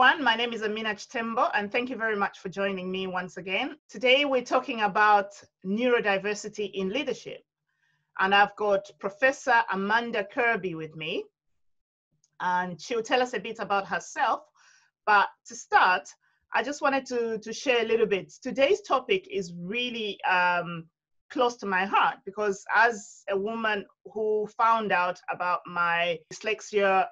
everyone. My name is Amina Chitembo, and thank you very much for joining me once again. Today, we're talking about neurodiversity in leadership. And I've got Professor Amanda Kirby with me, and she'll tell us a bit about herself. But to start, I just wanted to share a little bit. Today's topic is really close to my heart because as a woman who found out about my dyslexia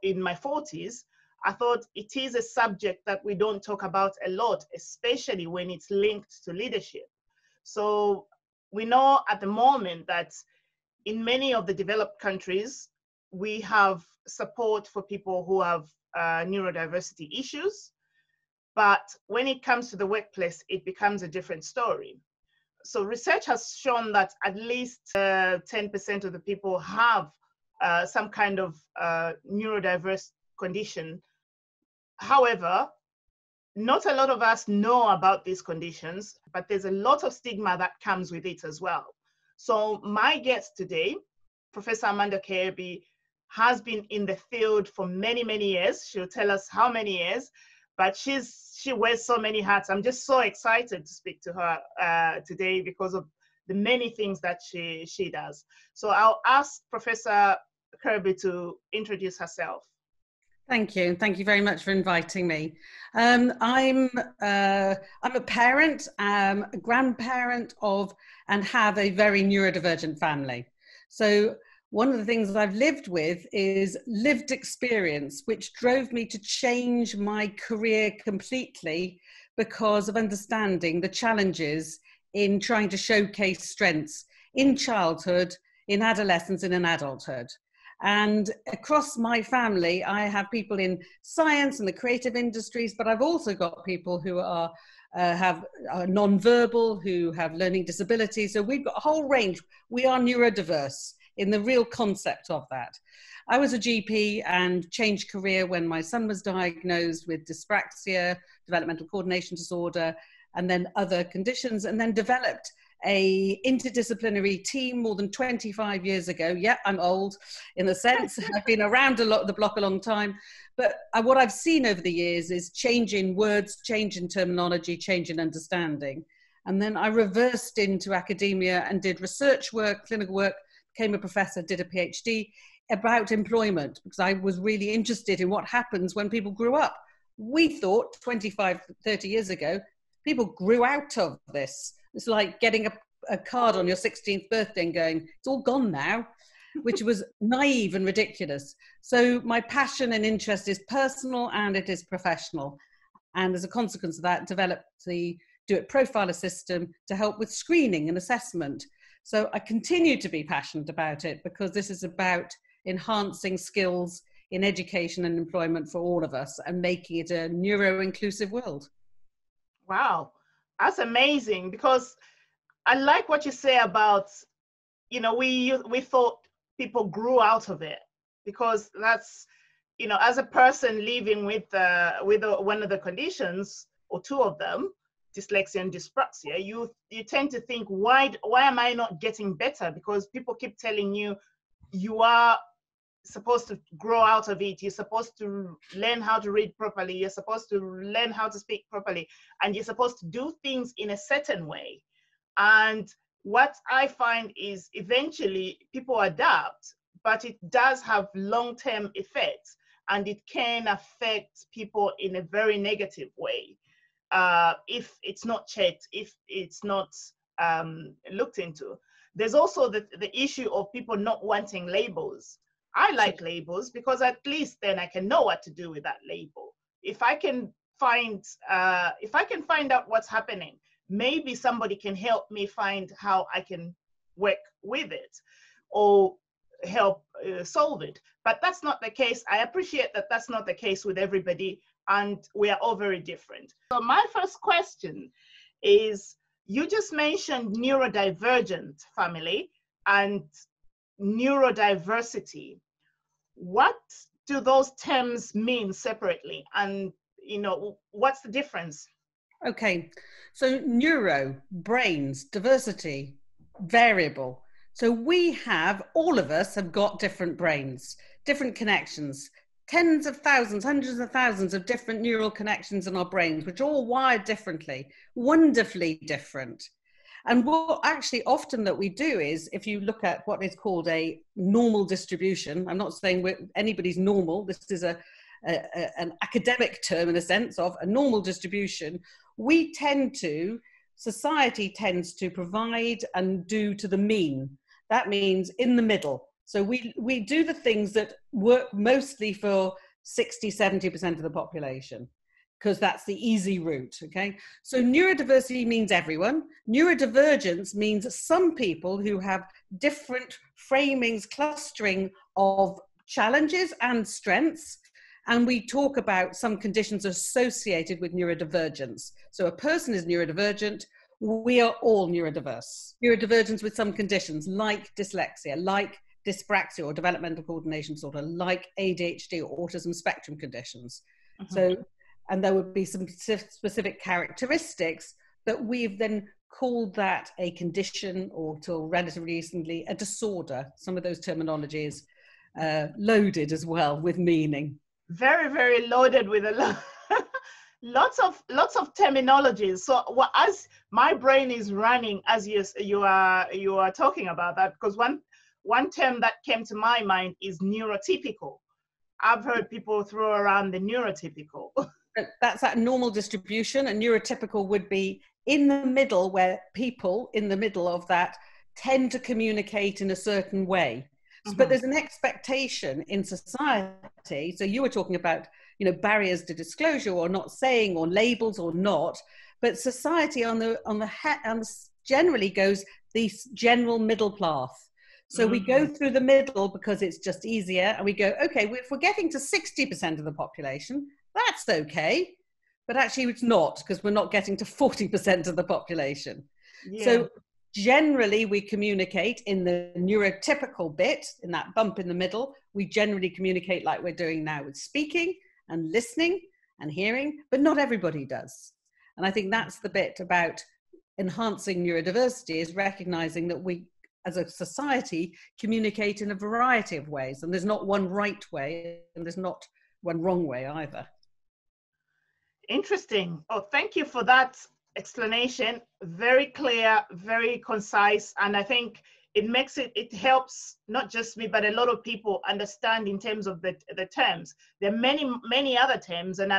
in my 40s, I thought it is a subject that we don't talk about a lot, especially when it's linked to leadership. So we know at the moment that in many of the developed countries, we have support for people who have neurodiversity issues. But when it comes to the workplace, it becomes a different story. So research has shown that at least 10% of the people have some kind of neurodiverse condition. However, not a lot of us know about these conditions, but there's a lot of stigma that comes with it as well. So my guest today, Professor Amanda Kirby, has been in the field for many, many years. She'll tell us how many years, but she wears so many hats. I'm just so excited to speak to her today because of the many things that she does. So I'll ask Professor Kirby to introduce herself. Thank you. Thank you very much for inviting me. I'm a parent, a grandparent of, and have a very neurodivergent family. So one of the things that I've lived with is lived experience, which drove me to change my career completely because of understanding the challenges in trying to showcase strengths in childhood, in adolescence, and in adulthood. And across my family, I have people in science and the creative industries, but I've also got people who are non-verbal, who have learning disabilities. So we've got a whole range. We are neurodiverse in the real concept of that. I was a GP and changed career when my son was diagnosed with dyspraxia, developmental coordination disorder, and then other conditions, and then developed a interdisciplinary team more than 25 years ago. Yeah, I'm old in the sense I've been around the block a long time, but what I've seen over the years is change in words, change in terminology, change in understanding. And then I reversed into academia and did research work, clinical work, became a professor, did a PhD about employment because I was really interested in what happens when people grew up. We thought 25, 30 years ago, people grew out of this. It's like getting a card on your 16th birthday and going, it's all gone now, which was naive and ridiculous. So my passion and interest is personal and it is professional. And as a consequence of that, developed the Do It Profiler system to help with screening and assessment. So I continue to be passionate about it because this is about enhancing skills in education and employment for all of us and making it a neuro-inclusive world. Wow. That's amazing because I like what you say about, you know, we thought people grew out of it because that's, you know, as a person living with one of the conditions or two of them, dyslexia and dyspraxia, you tend to think, why am I not getting better? Because people keep telling you, you are supposed to grow out of it. You're supposed to learn how to read properly. You're supposed to learn how to speak properly. And you're supposed to do things in a certain way. And what I find is eventually people adapt, but it does have long-term effects and it can affect people in a very negative way if it's not checked, if it's not looked into. There's also the issue of people not wanting labels. I like labels because at least then I can know what to do with that label. If I can find out what's happening, maybe somebody can help me find how I can work with it or help solve it. But that's not the case. I appreciate that that's not the case with everybody, and we are all very different. So my first question is, you just mentioned neurodivergent family and neurodiversity. What do those terms mean separately? And, you know, what's the difference? Okay, so neuro, brains, diversity, variable. So we have, all of us have got different brains, different connections, tens of thousands, hundreds of thousands of different neural connections in our brains, which are all wired differently, wonderfully different. And what actually often that we do is, if you look at what is called a normal distribution, I'm not saying anybody's normal, this is an academic term in the sense of a normal distribution, society tends to provide and do to the mean. That means in the middle. So we do the things that work mostly for 60, 70% of the population, because that's the easy route, okay? So neurodiversity means everyone. Neurodivergence means some people who have different framings, clustering of challenges and strengths. And we talk about some conditions associated with neurodivergence. So a person is neurodivergent, we are all neurodiverse. Neurodivergence with some conditions like dyslexia, like dyspraxia or developmental coordination disorder, like ADHD or autism spectrum conditions. So, and there would be some specific characteristics that we've then called that a condition, or till relatively recently, a disorder. Some of those terminologies loaded as well with meaning. Very, very loaded with a lot. lots of terminologies. So as my brain is running as you are talking about that, because one term that came to my mind is neurotypical. I've heard people throw around the neurotypical. That's that normal distribution, and neurotypical would be in the middle, where people in the middle of that tend to communicate in a certain way. But there's an expectation in society. So you were talking about, barriers to disclosure, or not saying, or labels, or not. But society generally goes the general middle path. So we go through the middle because it's just easier, and we go, okay, if we're getting to 60% of the population, that's okay. But actually it's not, because we're not getting to 40% of the population. Yeah. So generally we communicate in the neurotypical bit, in that bump in the middle. We generally communicate like we're doing now, with speaking and listening and hearing, but not everybody does. And I think that's the bit about enhancing neurodiversity, is recognizing that we as a society communicate in a variety of ways, and there's not one right way and there's not one wrong way either. Interesting. Oh, thank you for that explanation. Very clear, very concise, and I think it helps not just me, but a lot of people understand in terms of the terms. There are many other terms, and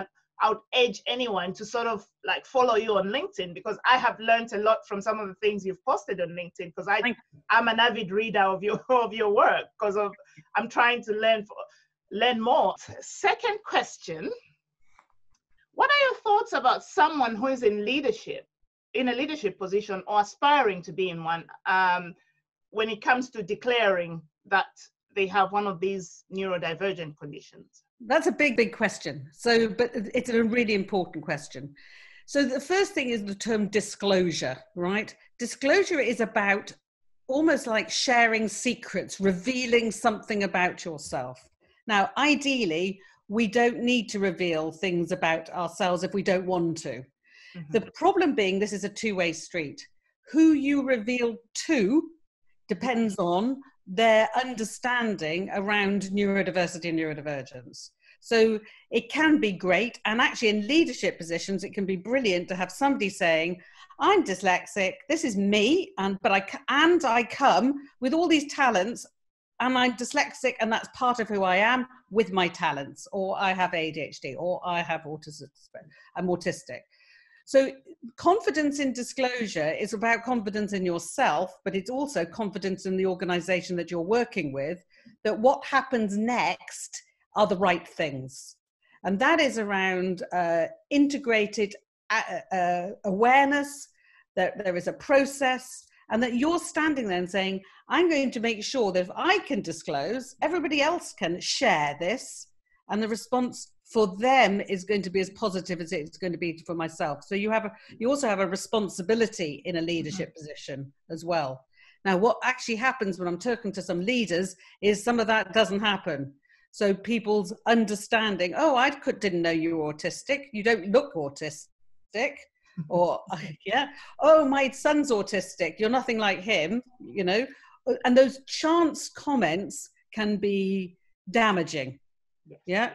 I would urge anyone to sort of like follow you on LinkedIn, because I have learned a lot from some of the things you've posted on LinkedIn, because I'm an avid reader of your work, because I'm trying to learn more. Second question, what are your thoughts about someone who is in a leadership position, or aspiring to be in one, when it comes to declaring that they have one of these neurodivergent conditions? That's a big question. But it's a really important question. So the first thing is the term disclosure, right? Disclosure is about almost like sharing secrets, revealing something about yourself. Now, ideally, we don't need to reveal things about ourselves if we don't want to. The problem being, this is a two-way street. Who you reveal to depends on their understanding around neurodiversity and neurodivergence. So it can be great, and actually in leadership positions, it can be brilliant to have somebody saying, I'm dyslexic, this is me, but I come with all these talents, and I'm dyslexic, and that's part of who I am with my talents, or I have ADHD, or I have autism, I'm autistic. So confidence in disclosure is about confidence in yourself, but it's also confidence in the organization that you're working with, that what happens next are the right things. And that is around integrated awareness, that there is a process, and that you're standing there and saying, I'm going to make sure that if I can disclose, everybody else can share this, and the response for them is going to be as positive as it's going to be for myself. So you also have a responsibility in a leadership position as well. Now, what actually happens when I'm talking to some leaders is some of that doesn't happen. So people's understanding, oh, I didn't know you were autistic. You don't look autistic. Or, yeah, oh, my son's autistic. You're nothing like him, And those chance comments can be damaging. Yeah.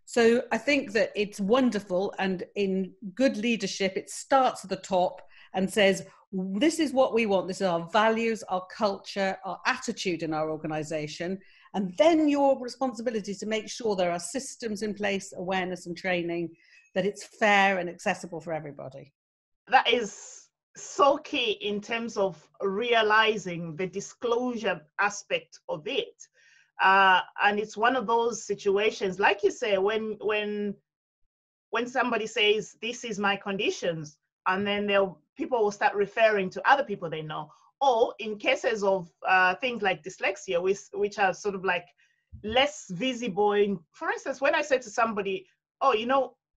So I think that it's wonderful, and in good leadership, it starts at the top and says, this is what we want. This is our values, our culture, our attitude in our organization. And then your responsibility is to make sure there are systems in place, awareness and training, that it's fair and accessible for everybody. That is so key in terms of realizing the disclosure aspect of it. And it's one of those situations, like you say, when somebody says, this is my conditions, and then people will start referring to other people they know. Or in cases of things like dyslexia, which are sort of like less visible. For instance, when I say to somebody, oh,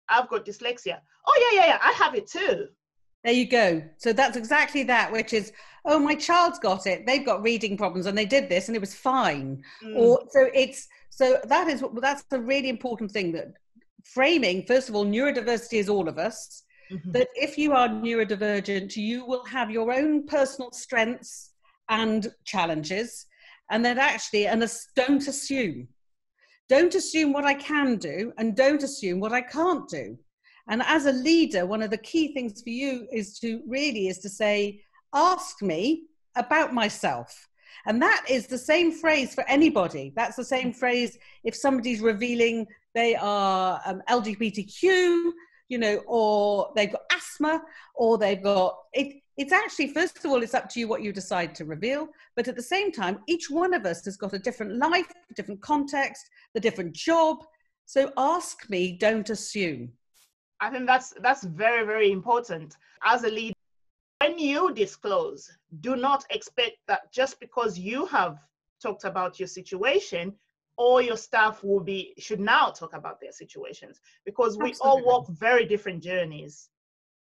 I've got dyslexia. Oh, yeah, I have it too. There you go. So that's exactly that, which is, oh, my child's got it. They've got reading problems and they did this and it was fine. That's a really important thing, that framing, first of all, neurodiversity is all of us. Mm-hmm. That if you are neurodivergent, you will have your own personal strengths and challenges, and that actually, don't assume what I can do and don't assume what I can't do. And as a leader, one of the key things for you is to say, ask me about myself. And that is the same phrase for anybody. That's the same phrase if somebody's revealing they are LGBTQ, or they've got asthma, or they've got it. It's actually, first of all, it's up to you what you decide to reveal. But at the same time, each one of us has got a different life, a different context, a different job. So ask me, don't assume. I think that's very, very important. As a leader, when you disclose, do not expect that just because you have talked about your situation, all your staff should now talk about their situations, because we all walk very different journeys.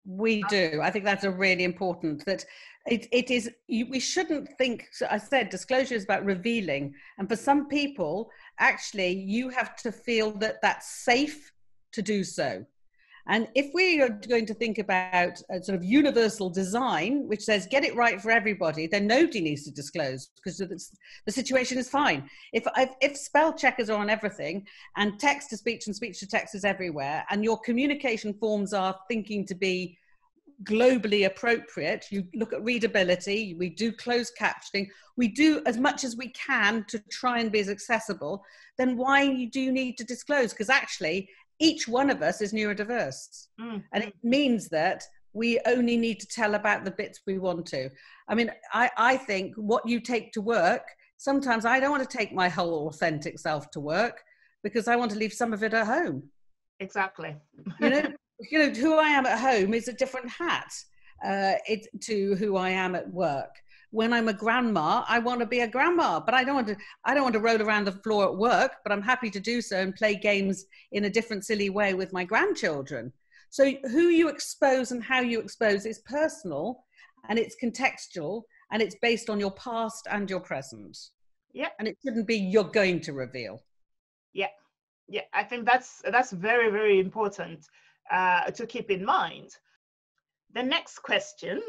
We do. I think that's a really important, that it is, we shouldn't think, so I said disclosure is about revealing. And for some people, actually, you have to feel that that's safe to do so. And if we are going to think about a sort of universal design, which says get it right for everybody, then nobody needs to disclose, because the situation is fine. If spell checkers are on everything, and text to speech and speech to text is everywhere, and your communication forms are thinking to be globally appropriate, you look at readability, we do closed captioning, we do as much as we can to try and be as accessible, then why do you need to disclose? Because actually, each one of us is neurodiverse. And it means that we only need to tell about the bits we want to. I mean, I think what you take to work, sometimes I don't want to take my whole authentic self to work, because I want to leave some of it at home. Exactly. Who I am at home is a different hat to who I am at work. When I'm a grandma, I want to be a grandma, but I don't want to roll around the floor at work, but I'm happy to do so and play games in a different silly way with my grandchildren. So who you expose and how you expose is personal, and it's contextual, and it's based on your past and your present. Yeah. And it shouldn't be you're going to reveal. Yeah. Yeah. I think that's very, very important to keep in mind. The next question.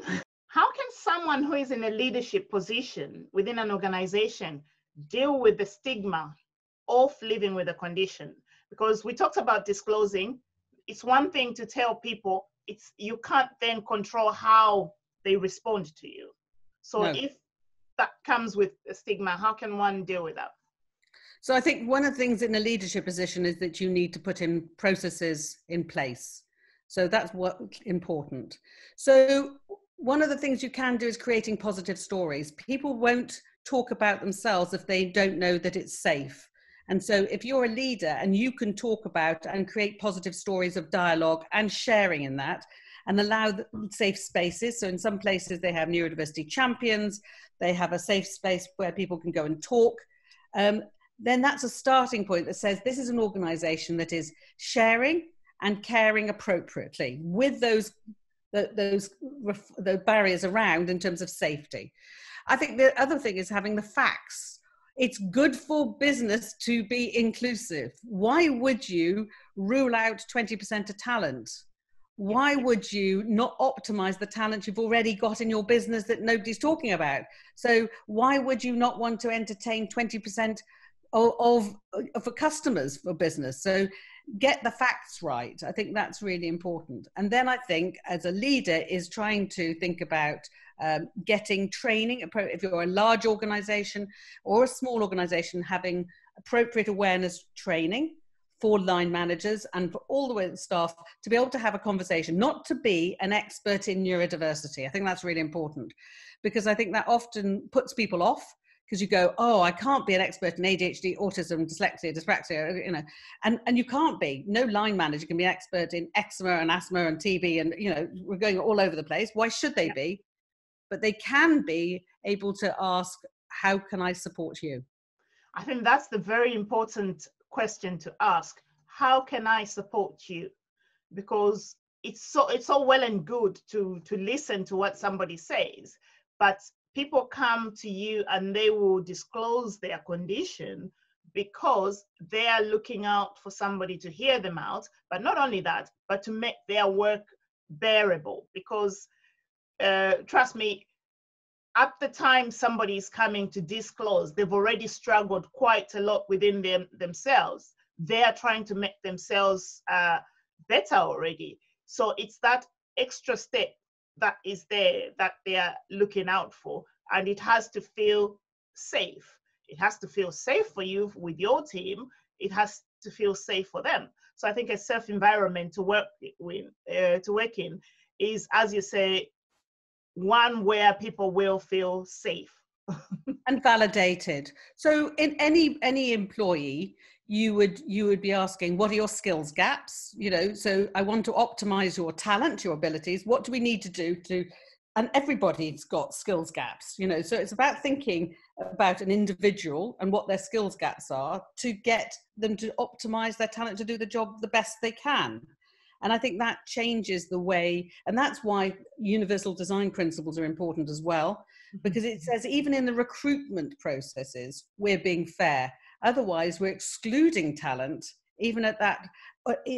How can someone who is in a leadership position within an organization deal with the stigma of living with a condition? Because we talked about disclosing. It's one thing to tell people, you can't then control how they respond to you. So if that comes with a stigma, how can one deal with that? So I think one of the things in a leadership position is that you need to put in processes in place. So that's what's important. So one of the things you can do is creating positive stories. People won't talk about themselves if they don't know that it's safe. And so if you're a leader and you can talk about and create positive stories of dialogue and sharing in that, and allow safe spaces. So in some places they have neurodiversity champions, they have a safe space where people can go and talk. Then that's a starting point that says this is an organization that is sharing and caring appropriately with those barriers around in terms of safety. I think the other thing is having the facts. It's good for business to be inclusive. Why would you rule out 20% of talent? Why would you not optimize the talent you've already got in your business that nobody's talking about? So why would you not want to entertain 20% of customers for business? So get the facts right. I think that's really important. And then I think as a leader is trying to think about getting training, if you're a large organization or a small organization, having appropriate awareness training for line managers and for all the way to staff to be able to have a conversation, not to be an expert in neurodiversity. I think that's really important, because I think that often puts people off, because you go, oh, I can't be an expert in ADHD, autism, dyslexia, dyspraxia, you know, and you can't be. No line manager can be an expert in eczema and asthma and TB, and, you know, we're going all over the place. Why should they be? But they can be able to ask, how can I support you? I think that's the very important question to ask. How can I support you? Because it's all well and good to listen to what somebody says, but people come to you and they will disclose their condition because they are looking out for somebody to hear them out. But not only that, but to make their work bearable. Because trust me, at the time somebody is coming to disclose, they've already struggled quite a lot within themselves. They are trying to make themselves better already. So it's that extra step that is there that they are looking out for. And it has to feel safe. It has to feel safe for you with your team. It has to feel safe for them. So I think a safe environment to work in is, as you say, one where people will feel safe and validated. So in any employee, you would be asking, what are your skills gaps? You know, so I want to optimize your talent, your abilities. What do we need to do to, and everybody's got skills gaps, you know, so it's about thinking about an individual and what their skills gaps are to get them to optimize their talent to do the job the best they can. And I think that changes the way, and that's why universal design principles are important as well, because it says even in the recruitment processes, we're being fair. Otherwise, we're excluding talent, even at that,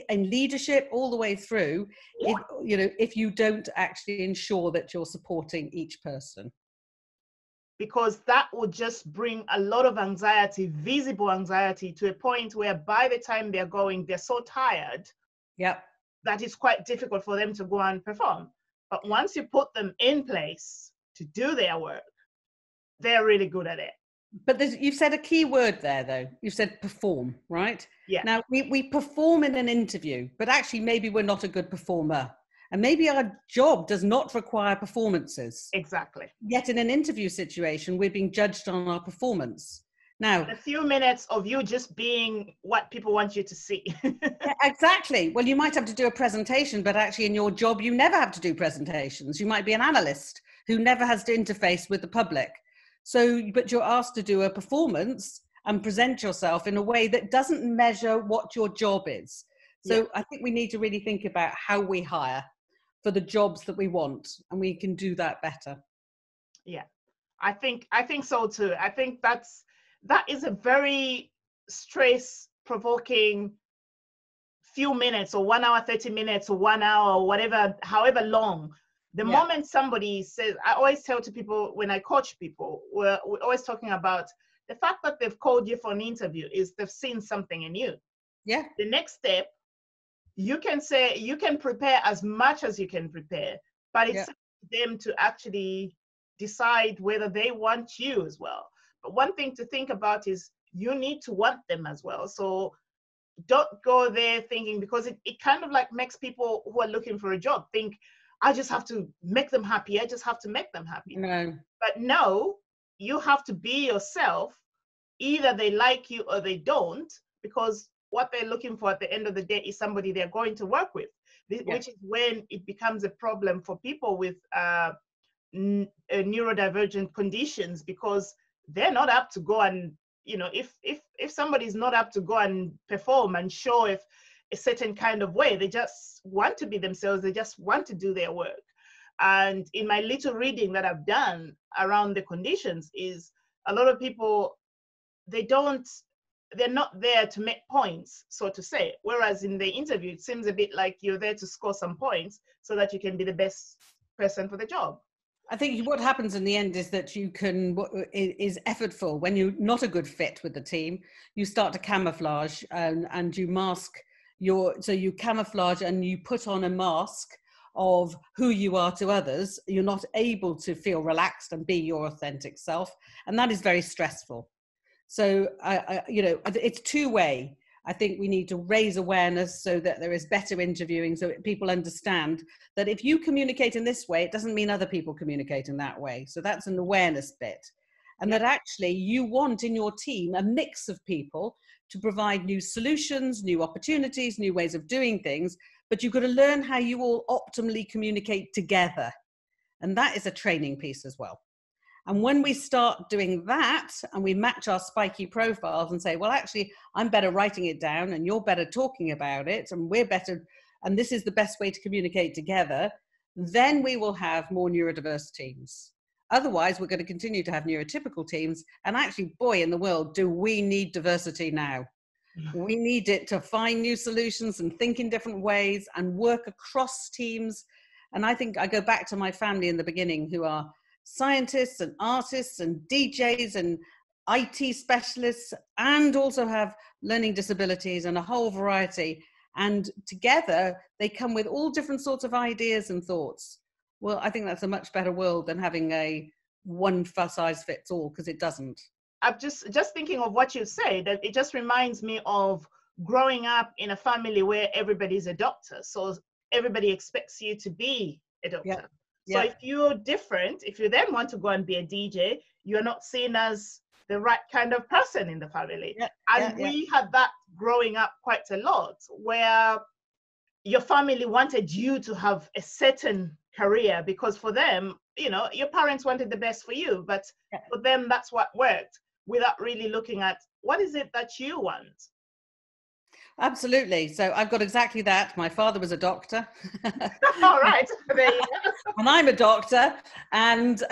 in leadership all the way through, if, you know, if you don't actually ensure that you're supporting each person. Because that would just bring a lot of anxiety, visible anxiety, to a point where by the time they're going, they're so tired. Yep. That it's quite difficult for them to go and perform. But once you put them in place to do their work, they're really good at it. But you've said a key word there, though. You've said perform, right? Yeah. Now, we perform in an interview, but actually maybe we're not a good performer. And maybe our job does not require performances. Exactly. Yet in an interview situation, we're being judged on our performance. Now, a few minutes of you just being what people want you to see. Yeah, exactly. Well, you might have to do a presentation, but actually in your job, you never have to do presentations. You might be an analyst who never has to interface with the public. So, but you're asked to do a performance and present yourself in a way that doesn't measure what your job is. So yeah. I think we need to really think about how we hire for the jobs that we want, and we can do that better. Yeah, I think so too. I think that is a very stress-provoking few minutes, or 1 hour, 30 minutes, or 1 hour, or whatever, however long. The moment somebody says, I always tell to people when I coach people, we're always talking about the fact that they've called you for an interview is they've seen something in you. Yeah. The next step, you can say, you can prepare as much as you can prepare, but it's up to them to actually decide whether they want you as well. But one thing to think about is you need to want them as well. So don't go there thinking, because it kind of like makes people who are looking for a job think, I just have to make them happy. I just have to make them happy. No. But no, you have to be yourself. Either they like you or they don't, because what they're looking for at the end of the day is somebody they're going to work with, which is when it becomes a problem for people with neurodivergent conditions, because they're not up to go and, you know, if somebody's not up to go and perform and show if a certain kind of way, they just want to be themselves, they just want to do their work. And in my little reading that I've done around the conditions is a lot of people, they're not there to make points, so to say. Whereas in the interview, it seems a bit like you're there to score some points so that you can be the best person for the job. I think what happens in the end is that you can, is effortful. When you're not a good fit with the team, you start to camouflage and you mask so you camouflage and you put on a mask of who you are to others. You're not able to feel relaxed and be your authentic self, and that is very stressful. So it's two-way. I think we need to raise awareness so that there is better interviewing, so people understand that if you communicate in this way, it doesn't mean other people communicate in that way. So that's an awareness bit. And that actually you want in your team a mix of people to provide new solutions, new opportunities, new ways of doing things, but you've got to learn how you all optimally communicate together. And that is a training piece as well. And when we start doing that and we match our spiky profiles and say, well, actually, I'm better writing it down and you're better talking about it and we're better, and this is the best way to communicate together, then we will have more neurodiverse teams. Otherwise, we're going to continue to have neurotypical teams. And actually, boy, in the world, do we need diversity now? We need it to find new solutions and think in different ways and work across teams. And I think I go back to my family in the beginning, who are scientists and artists and DJs and IT specialists, and also have learning disabilities and a whole variety. And together they come with all different sorts of ideas and thoughts. Well, I think that's a much better world than having a one size fits all, because it doesn't. I'm just thinking of what you say, that it just reminds me of growing up in a family where everybody's a doctor. So everybody expects you to be a doctor. Yeah. So if you're different, if you then want to go and be a DJ, you're not seen as the right kind of person in the family. We had that growing up quite a lot, where your family wanted you to have a certain career because for them, your parents wanted the best for you, but for them, that's what worked, without really looking at what is it that you want. Absolutely. So I've got exactly that. My father was a doctor. All right. And I'm a doctor. And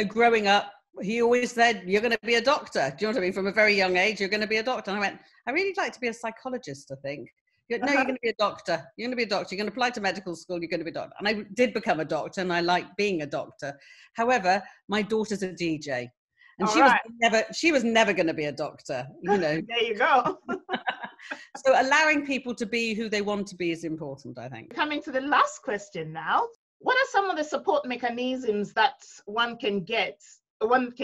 growing up, he always said, you're going to be a doctor. Do you know what I mean? From a very young age, you're going to be a doctor. And I went, I really like to be a psychologist, I think. No, you're going to be a doctor. You're going to be a doctor. You're going to apply to medical school. You're going to be a doctor. And I did become a doctor, and I like being a doctor. However, my daughter's a DJ. And she was never going to be a doctor, There you go. So allowing people to be who they want to be is important, I think. Coming to the last question now, what are some of the support mechanisms that one can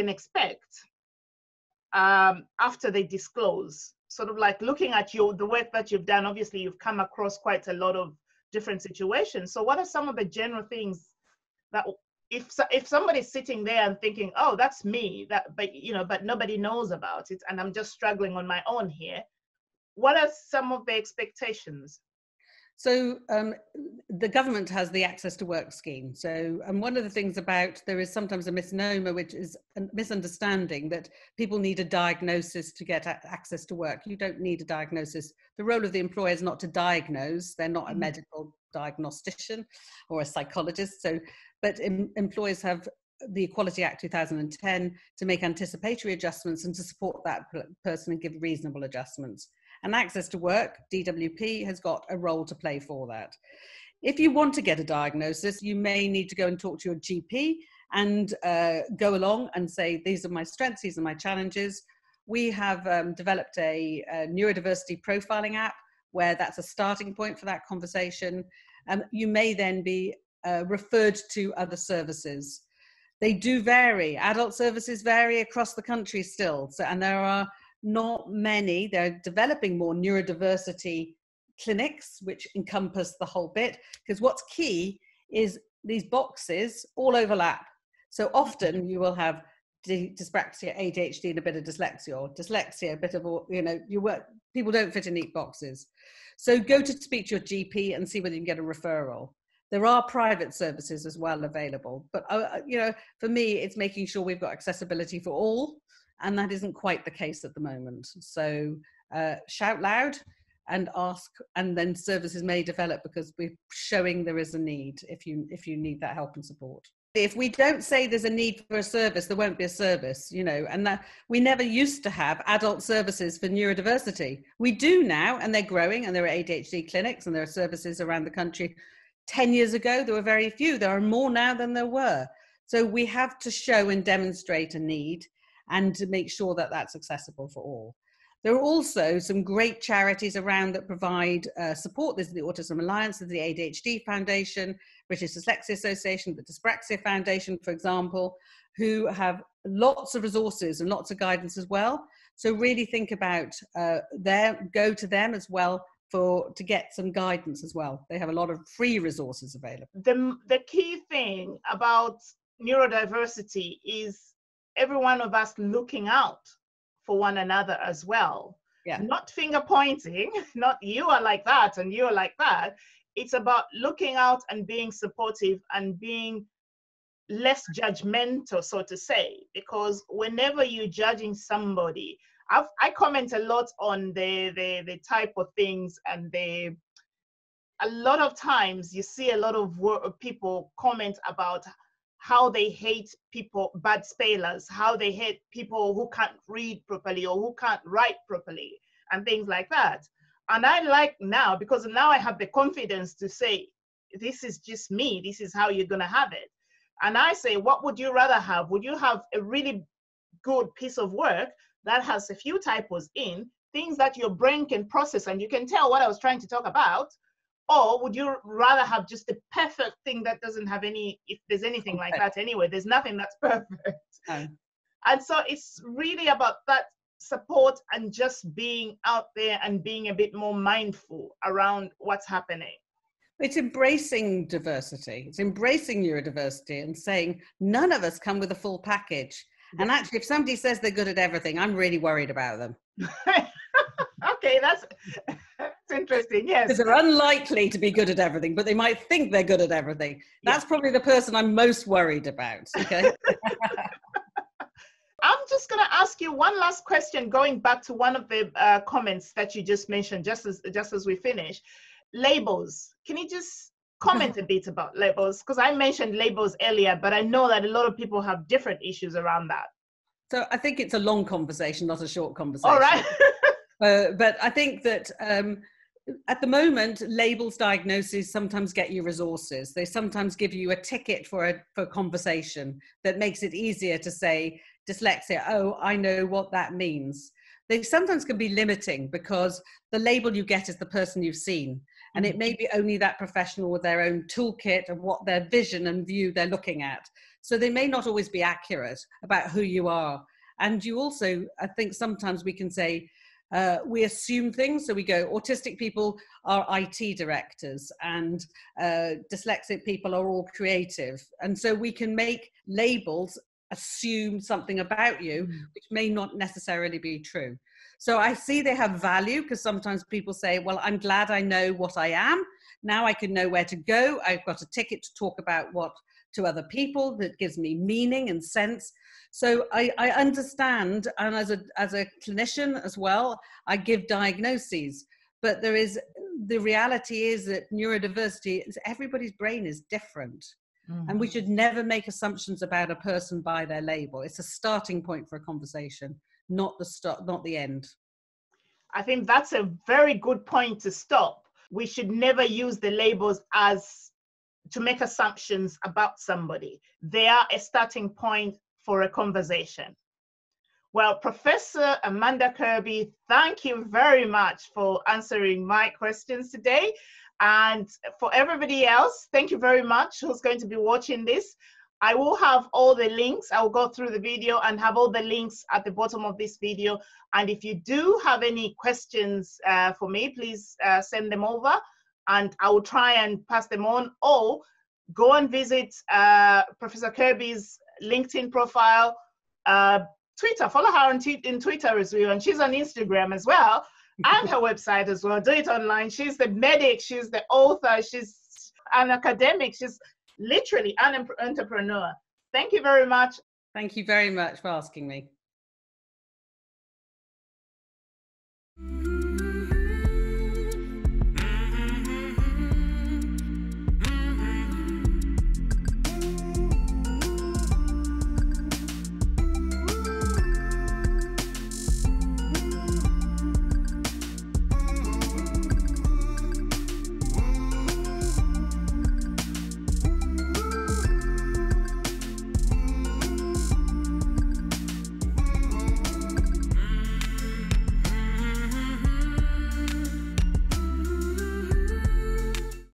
expect after they disclose? Sort of like looking at the work that you've done. Obviously, you've come across quite a lot of different situations. So what are some of the general things that if somebody's sitting there and thinking, oh, that's me, but nobody knows about it, and I'm just struggling on my own here, what are some of the expectations? So the government has the Access to Work scheme. So, and one of the things there is sometimes a misnomer, which is a misunderstanding that people need a diagnosis to get access to work. You don't need a diagnosis. The role of the employer is not to diagnose. They're not a medical diagnostician or a psychologist. But employers have the Equality Act 2010 to make anticipatory adjustments and to support that person and give reasonable adjustments. And Access to Work, DWP, has got a role to play for that. If you want to get a diagnosis, you may need to go and talk to your GP and go along and say, these are my strengths, these are my challenges. We have developed a neurodiversity profiling app where that's a starting point for that conversation. You may then be referred to other services. They do vary. Adult services vary across the country still. And there are not many. They're developing more neurodiversity clinics, which encompass the whole bit, because what's key is these boxes all overlap. So often you will have dyspraxia, ADHD, and a bit of dyslexia, or dyslexia, a bit of, people don't fit in neat boxes. So go to speak to your GP and see whether you can get a referral. There are private services as well available, but for me, it's making sure we've got accessibility for all. And that isn't quite the case at the moment. So shout loud and ask, and then services may develop because we're showing there is a need if you need that help and support. If we don't say there's a need for a service, there won't be a service, and that we never used to have adult services for neurodiversity. We do now, and they're growing, and there are ADHD clinics and there are services around the country. 10 years ago, there were very few. There are more now than there were. So we have to show and demonstrate a need, and to make sure that that's accessible for all. There are also some great charities around that provide support. There's the Autism Alliance, there's the ADHD Foundation, British Dyslexia Association, the Dyspraxia Foundation, for example, who have lots of resources and lots of guidance as well. So really think about go to them as well to get some guidance as well. They have a lot of free resources available. The key thing about neurodiversity is every one of us looking out for one another as well. Yeah. Not finger pointing, not you are like that and you are like that. It's about looking out and being supportive and being less judgmental, so to say, because whenever you're judging somebody, I comment a lot on the type of things, and a lot of times you see a lot of people comment about how they hate people, bad spellers, how they hate people who can't read properly or who can't write properly and things like that. And I like now, because now I have the confidence to say, this is just me, this is how you're gonna have it. And I say, what would you rather have? Would you have a really good piece of work that has a few typos in, things that your brain can process and you can tell what I was trying to talk about? Or would you rather have just the perfect thing that doesn't have any, if there's anything like that anyway, there's nothing that's perfect. No. And so it's really about that support and just being out there and being a bit more mindful around what's happening. It's embracing diversity. It's embracing neurodiversity and saying none of us come with a full package. And actually, if somebody says they're good at everything, I'm really worried about them. Okay, that's interesting, yes. Because they're unlikely to be good at everything, but they might think they're good at everything. That's probably the person I'm most worried about, okay? I'm just going to ask you one last question, going back to one of the comments that you just mentioned, just as we finish. Labels. Can you just comment a bit about labels? Because I mentioned labels earlier, but I know that a lot of people have different issues around that. So I think it's a long conversation, not a short conversation. All right. But I think that at the moment, labels diagnoses sometimes get you resources. They sometimes give you a ticket for a conversation that makes it easier to say dyslexia. Oh, I know what that means. They sometimes can be limiting because the label you get is the person you've seen. And it may be only that professional with their own toolkit of what their vision and view they're looking at. So they may not always be accurate about who you are. And you also, I think sometimes we can say, we assume things. So we go, autistic people are IT directors and dyslexic people are all creative. And so we can make labels assume something about you, which may not necessarily be true. So I see they have value because sometimes people say, well, I'm glad I know what I am. Now I can know where to go. I've got a ticket to talk about what to other people that gives me meaning and sense. So I understand, and as a clinician as well, I give diagnoses. But the reality is that neurodiversity is everybody's brain is different. And we should never make assumptions about a person by their label. It's a starting point for a conversation, not the end. I think that's a very good point to stop. We should never use the labels as to make assumptions about somebody. They are a starting point for a conversation. Well, Professor Amanda Kirby, thank you very much for answering my questions today. And for everybody else, thank you very much who's going to be watching this. I will have all the links. I will go through the video and have all the links at the bottom of this video. And if you do have any questions for me, please send them over and I will try and pass them on, or go and visit Professor Kirby's LinkedIn profile, Twitter, follow her on Twitter as well, and she's on Instagram as well, and her website as well. Do it online. She's the medic, she's the author, she's an academic, she's literally an entrepreneur. Thank you very much. Thank you very much for asking me.